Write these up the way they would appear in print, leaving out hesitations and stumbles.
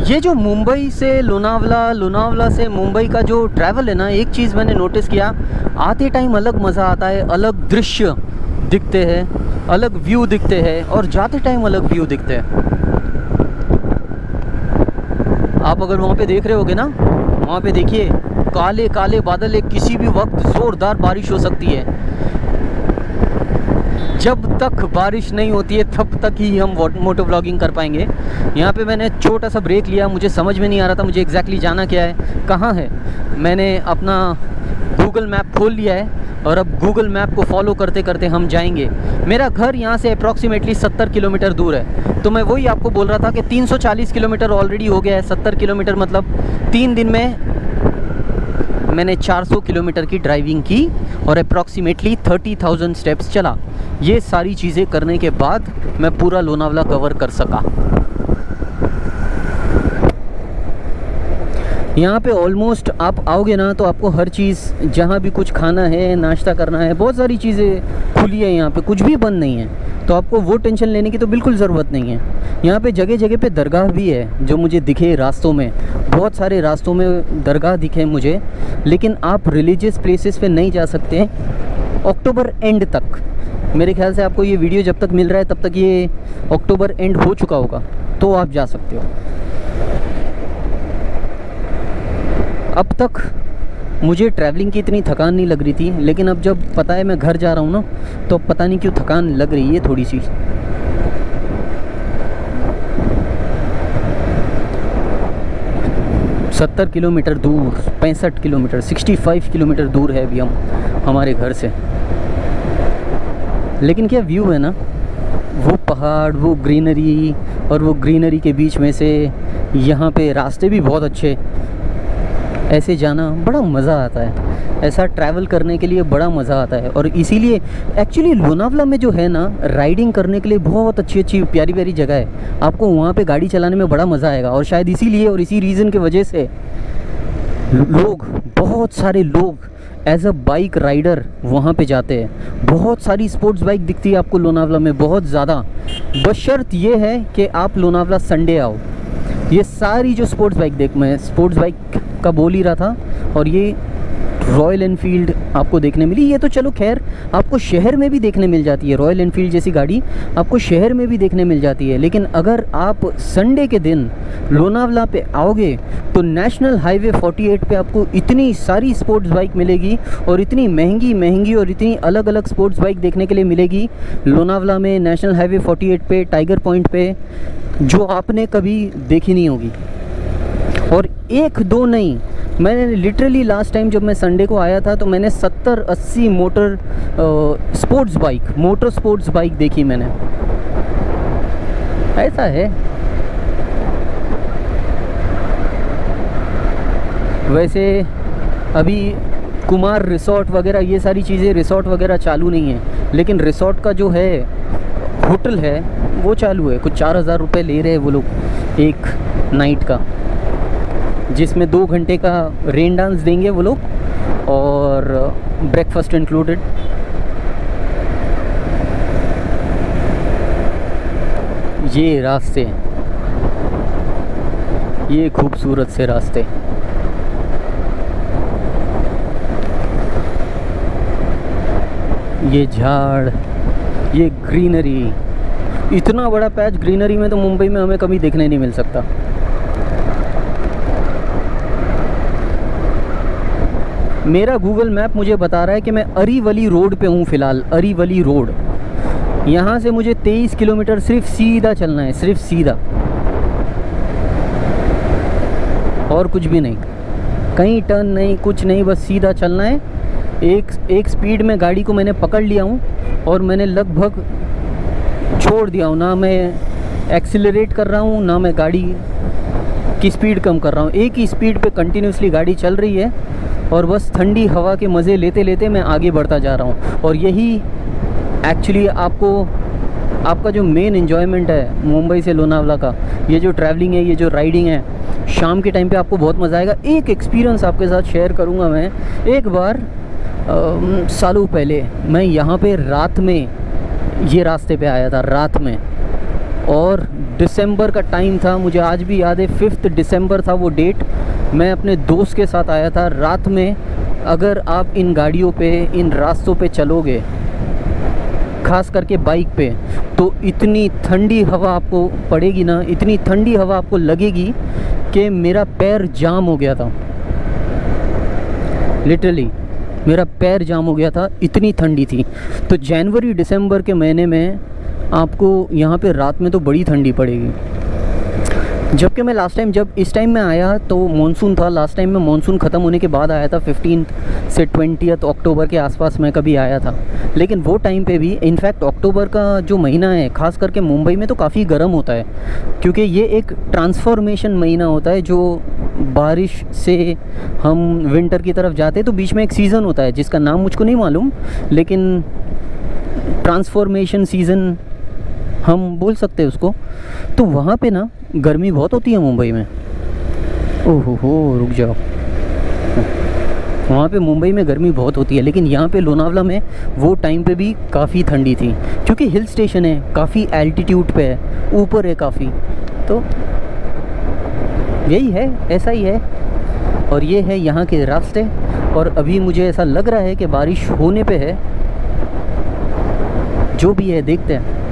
ये जो मुंबई से लोनावला, लोनावला से मुंबई का जो ट्रैवल है ना, एक चीज़ मैंने नोटिस किया, आते टाइम अलग मज़ा आता है, अलग दृश्य दिखते हैं, अलग व्यू दिखते हैं, और जाते टाइम अलग व्यू दिखते हैं। आप अगर वहाँ पे देख रहे होगे ना, वहाँ पे देखिए काले काले बादल है, किसी भी वक्त ज़ोरदार बारिश हो सकती है। जब तक बारिश नहीं होती है तब तक ही हम मोटो व्लॉगिंग कर पाएंगे। यहाँ पे मैंने छोटा सा ब्रेक लिया, मुझे समझ में नहीं आ रहा था मुझे एग्जैक्टली जाना क्या है, कहाँ है। मैंने अपना गूगल मैप खोल लिया है और अब गूगल मैप को फॉलो करते करते हम जाएंगे। मेरा घर यहाँ से अप्रॉक्सीमेटली 70 किलोमीटर दूर है, तो मैं वही आपको बोल रहा था कि 340 किलोमीटर ऑलरेडी हो गया है। 70 किलोमीटर मतलब 3 दिन में मैंने 400 किलोमीटर की ड्राइविंग की और अप्रॉक्सीमेटली 30,000 स्टेप्स चला। ये सारी चीज़ें करने के बाद मैं पूरा लोनावला कवर कर सका। यहाँ पे ऑलमोस्ट आप आओगे ना तो आपको हर चीज़, जहाँ भी कुछ खाना है, नाश्ता करना है, बहुत सारी चीज़ें खुली है यहाँ पे, कुछ भी बंद नहीं है। तो आपको वो टेंशन लेने की तो बिल्कुल ज़रूरत नहीं है। यहाँ पे जगह जगह पे दरगाह भी है जो मुझे दिखे रास्तों में, बहुत सारे रास्तों में दरगाह दिखे मुझे। लेकिन आप रिलीजियस प्लेसेस पे नहीं जा सकते अक्टूबर एंड तक। मेरे ख्याल से आपको ये वीडियो जब तक मिल रहा है तब तक ये अक्टूबर एंड हो चुका होगा, तो आप जा सकते हो। अब तक मुझे ट्रैवलिंग की इतनी थकान नहीं लग रही थी, लेकिन अब जब पता है मैं घर जा रहा हूँ ना, तो पता नहीं क्यों थकान लग रही है थोड़ी सी। सत्तर किलोमीटर दूर, 65 किलोमीटर, 65 किलोमीटर दूर है अभी हम हमारे घर से। लेकिन क्या व्यू है ना, वो पहाड़, वो ग्रीनरी, और वो ग्रीनरी के बीच में से यहाँ पे रास्ते भी बहुत अच्छे। ऐसे जाना बड़ा मज़ा आता है, ऐसा ट्रैवल करने के लिए बड़ा मज़ा आता है। और इसीलिए एक्चुअली लोनावला में जो है ना, राइडिंग करने के लिए बहुत अच्छी अच्छी प्यारी प्यारी जगह है। आपको वहाँ पे गाड़ी चलाने में बड़ा मज़ा आएगा। और शायद इसीलिए और इसी रीज़न की वजह से लोग, बहुत सारे लोग एज अ बाइक राइडर वहाँ पे जाते हैं। बहुत सारी स्पोर्ट्स बाइक दिखती है आपको लोनावला में, बहुत ज़्यादा। बशर्त ये है कि आप लोनावला संडे आओ। ये सारी जो स्पोर्ट्स बाइक, देख मैं स्पोर्ट्स बाइक का बोल ही रहा था, और ये रॉयल एनफील्ड आपको देखने मिली। ये तो चलो खैर आपको शहर में भी देखने मिल जाती है, रॉयल एनफील्ड जैसी गाड़ी आपको शहर में भी देखने मिल जाती है। लेकिन अगर आप संडे के दिन लोनावला पे आओगे तो नेशनल हाईवे 48 पे आपको इतनी सारी स्पोर्ट्स बाइक मिलेगी, और इतनी महंगी महंगी और इतनी अलग अलग स्पोर्ट्स बाइक देखने के लिए मिलेगी लोनावला में, नेशनल हाईवे 48 पे, टाइगर पॉइंट पे, जो आपने कभी देखी नहीं होगी। और एक दो नहीं, मैंने लिटरली लास्ट टाइम जब मैं संडे को आया था तो मैंने 70-80 मोटर स्पोर्ट्स बाइक देखी मैंने। ऐसा है। वैसे अभी कुमार रिसोर्ट वगैरह, ये सारी चीज़ें, रिसोर्ट वगैरह चालू नहीं है, लेकिन रिसोर्ट का जो है होटल है वो चालू है। कुछ 4,000 रुपये ले रहे हैं वो लोग एक नाइट का, जिसमें 2 घंटे का रेन डांस देंगे वो लोग और ब्रेकफास्ट इंक्लूडेड। ये रास्ते, ये खूबसूरत से रास्ते, ये झाड़, ये ग्रीनरी, इतना बड़ा पैच ग्रीनरी में तो मुंबई में हमें कभी देखने नहीं मिल सकता। मेरा गूगल मैप मुझे बता रहा है कि मैं अरीवली रोड पे हूँ फ़िलहाल। अरीवली रोड, यहाँ से मुझे 23 किलोमीटर सिर्फ सीधा चलना है, सिर्फ सीधा, और कुछ भी नहीं, कहीं टर्न नहीं, कुछ नहीं, बस सीधा चलना है। एक स्पीड में गाड़ी को मैंने पकड़ लिया हूँ और मैंने लगभग छोड़ दिया हूँ। ना मैं एक्सीलरेट कर रहा हूँ, ना मैं गाड़ी की स्पीड कम कर रहा हूँ। एक ही स्पीड पे कंटिन्यूसली गाड़ी चल रही है और बस ठंडी हवा के मज़े लेते लेते मैं आगे बढ़ता जा रहा हूँ। और यही एक्चुअली आपका जो मेन एन्जॉयमेंट है मुंबई से लोनावला का, ये जो ट्रैवलिंग है, ये जो राइडिंग है, शाम के टाइम पे आपको बहुत मज़ा आएगा। एक एक्सपीरियंस आपके साथ शेयर करूँगा मैं। एक बार सालों पहले मैं यहाँ पे रात में ये रास्ते पे आया था, रात में, और दिसंबर का टाइम था, मुझे आज भी याद है, 5 दिसंबर था वो डेट। मैं अपने दोस्त के साथ आया था रात में। अगर आप इन गाड़ियों पे, इन रास्तों पे चलोगे, ख़ास करके बाइक पे, तो इतनी ठंडी हवा आपको पड़ेगी ना, इतनी ठंडी हवा आपको लगेगी कि मेरा पैर जाम हो गया था। लिटरली मेरा पैर जाम हो गया था, इतनी ठंडी थी। तो जनवरी दिसंबर के महीने में आपको यहाँ पे रात में तो बड़ी ठंडी पड़ेगी। जबकि मैं लास्ट टाइम जब इस टाइम में आया तो मॉनसून था। लास्ट टाइम में मॉनसून ख़त्म होने के बाद आया था, 15 से 20 अक्टूबर के आसपास मैं कभी आया था। लेकिन वो टाइम पे भी, इनफैक्ट अक्टूबर का जो महीना है ख़ास करके मुंबई में तो काफ़ी गर्म होता है, क्योंकि ये एक ट्रांसफॉर्मेशन महीना होता है। जो बारिश से हम विंटर की तरफ जाते हैं तो बीच में एक सीज़न होता है जिसका नाम मुझको नहीं मालूम, लेकिन ट्रांसफॉर्मेशन सीज़न हम बोल सकते हैं उसको। तो वहाँ पे ना गर्मी बहुत होती है मुंबई में। ओहो हो, रुक जाओ। वहाँ पे मुंबई में गर्मी बहुत होती है, लेकिन यहाँ पे लोनावला में वो टाइम पे भी काफ़ी ठंडी थी, क्योंकि हिल स्टेशन है, काफ़ी एल्टीट्यूड पे है, ऊपर है काफ़ी। तो यही है, ऐसा ही है। और ये है यहाँ के रास्ते। और अभी मुझे ऐसा लग रहा है कि बारिश होने पे है। जो भी है देखते हैं।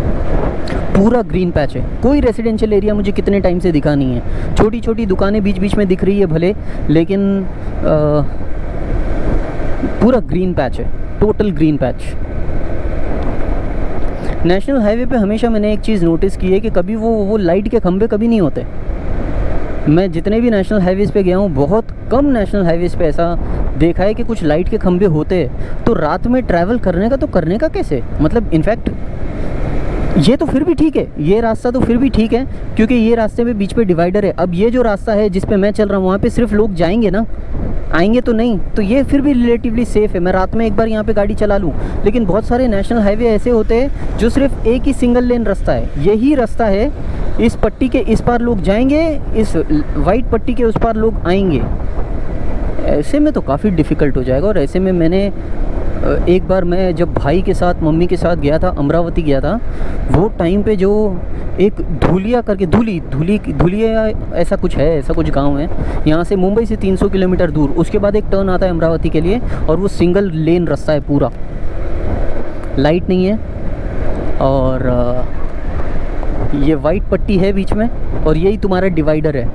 पूरा ग्रीन पैच है, कोई रेजिडेंशियल एरिया मुझे कितने टाइम से दिखा नहीं है। छोटी छोटी दुकानें बीच बीच में दिख रही है भले, लेकिन पूरा ग्रीन पैच है, total green patch. National highway पे हमेशा मैंने एक चीज़ नोटिस की है कि कभी वो लाइट के खंभे कभी नहीं होते। मैं जितने भी नेशनल हाईवेज़ पे गया हूँ, बहुत कम नेशनल हाईवेज़ पे ऐसा देखा है कि कुछ लाइट के खंभे होते हैं। तो रात में ट्रैवल करने का तो करने का कैसे, मतलब इनफैक्ट ये तो फिर भी ठीक है, ये रास्ता तो फिर भी ठीक है, क्योंकि ये रास्ते में बीच पे डिवाइडर है। अब ये जो रास्ता है जिस पे मैं चल रहा हूँ, वहाँ पे सिर्फ लोग जाएंगे ना, आएंगे तो नहीं, तो ये फिर भी रिलेटिवली सेफ़ है। मैं रात में एक बार यहाँ पे गाड़ी चला लूँ। लेकिन बहुत सारे नेशनल हाईवे ऐसे होते हैं जो सिर्फ एक ही सिंगल लेन रास्ता है, यही रास्ता है, इस पट्टी के इस पार लोग जाएंगे, इस वाइट पट्टी के उस पार लोग आएंगे। ऐसे में तो काफ़ी डिफ़िकल्ट हो जाएगा। और ऐसे में मैंने एक बार, मैं जब भाई के साथ, मम्मी के साथ गया था, अमरावती गया था, वो टाइम पे जो एक धुलिया करके, धुलिया ऐसा कुछ है, ऐसा कुछ गांव है यहाँ से, मुंबई से 300 किलोमीटर दूर। उसके बाद एक टर्न आता है अमरावती के लिए, और वो सिंगल लेन रास्ता है पूरा, लाइट नहीं है, और ये वाइट पट्टी है बीच में, और यही तुम्हारा डिवाइडर है।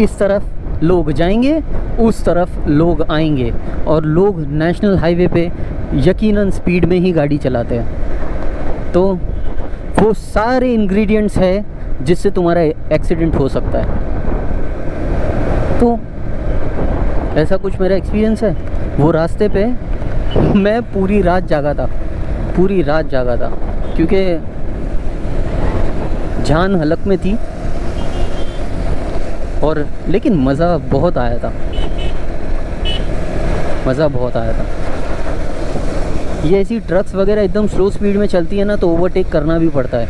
इस तरफ लोग जाएंगे, उस तरफ लोग आएंगे, और लोग नेशनल हाईवे पे यकीनन स्पीड में ही गाड़ी चलाते हैं। तो वो सारे इंग्रेडिएंट्स है जिससे तुम्हारा एक्सीडेंट हो सकता है। तो ऐसा कुछ मेरा एक्सपीरियंस है। वो रास्ते पे मैं पूरी रात जागा था, क्योंकि जान हलक में थी। और लेकिन मज़ा बहुत आया था, ये ऐसी ट्रक्स वगैरह एकदम स्लो स्पीड में चलती है ना, तो ओवरटेक करना भी पड़ता है।